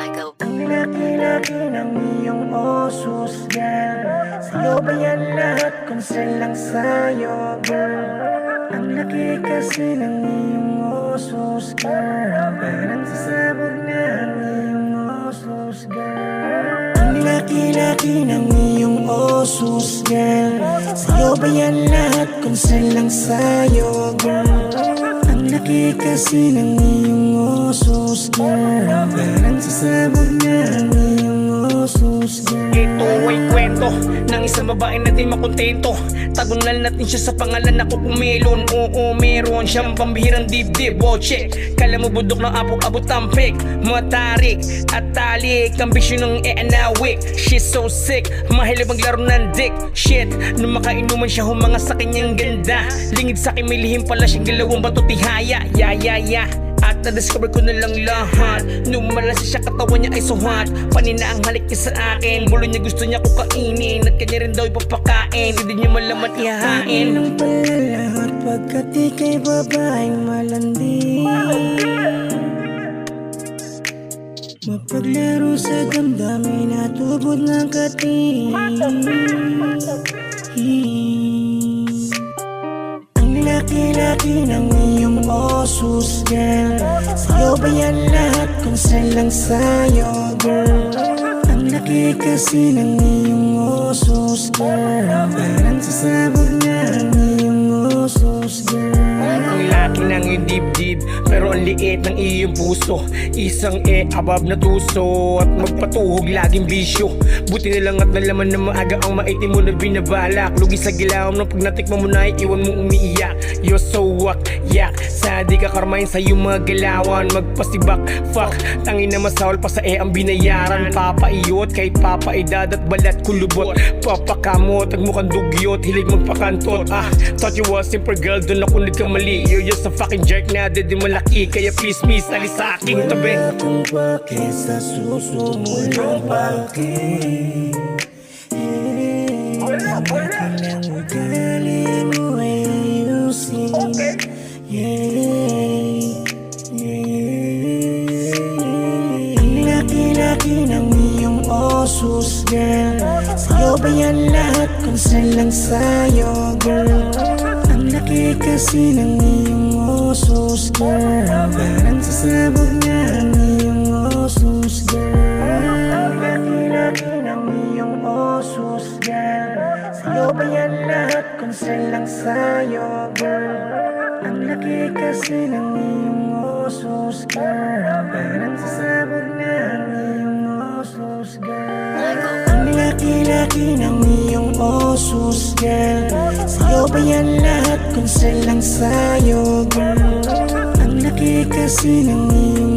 Michael. Ang laki-laki ng iyong osos, girl. Sa'yo ba yan lahat kung saan lang sa'yo, girl? Ang laki kasi ng iyong osos, girl. Parang sasabog na ang iyong osos, girl. Ang laki-laki ng iyong osos, girl. Sa'yo ba yan lahat kung saan lang sa'yo, girl? Ang laki kasi ng iyong osos, girl. Parang sasabog na ang iyong osos, girl. Ito ay kwento ng isang babae na di makontento. Tagunan natin siya sa pangalan na Kukumelon. Oo, meron siyang pambihirang dibdib. Boche, kala mo budok ng apok-abot tampik. Matarik at talik, ambisyon ng e-anawik. She's so sick, mahilig maglaro ng dick. Shit, nung makainuman siya humanga sa kanyang ganda. Lingid sa akin may lihim pala siyang galawang bato tihaya. Ya. At na-discover ko na lang lahat. Nung malasa siya katawan niya ay so hot. Panina ang halik niya sa akin. Bulo niya gusto niya ko kainin. At kanya rin daw ipapakain. Hindi niya malaman ihahain. Anong pala lahat pagkat ika'y babaeng malandi. Mapaglaro sa damdamin at tubod ng kati. Ang laki-laki ng iyong osos, girl. Sa'yo ba yan lahat kung saan lang sa'yo, girl? Ang laki kasi ng iyong osos, girl. Parang sasabog na ang iyong osos, girl. Ang laki ng iyong dibdib, pero ang liit ng iyong puso. Isang above na tuso at magpatuhog laging bisyo. Buti na lang at nalaman na maaga ang maitim mo na binabalak. Lugi sa gilawam ng pag natikman mo na iwan mo umiiyak. You're so yak, sa di ka karmahin sa iyong mga galawan. Magpasibak, fuck, tangin na masawal pa sa ang binayaran. Papaiyot kahit papaedad at balat kulubot. Papakamot, agmukhang dugyot, hilig magpakantot. Thought you was simple girl, doon ako nagkamali. You're just a fucking jerk na di malaki. Kaya please miss, alis sa aking tabi. Wala kung bakit sa suso mo lang bakit. Ang laki ng ugali mo ay ayusin. Ang laki-laki ng iyong osos, girl. Sa'yo ba yan lahat kung saan lang sa'yo, girl? Ang laki kasi ng iyong osos, girl. Parang sasabog na ang iyong osos, girl. Ang laki-laki ng iyong osos, girl. Sa'yo ba yan lahat kung saan lang sa'yo, girl? Ang laki kasi ng iyong osos, girl. Parang sasabog na ang iyong osos, girl. Ang laki-laki ng iyong osos, girl. Sa'yo ba yan lahat kung saan lang sa'yo, girl? Ang laki kasi ng iyong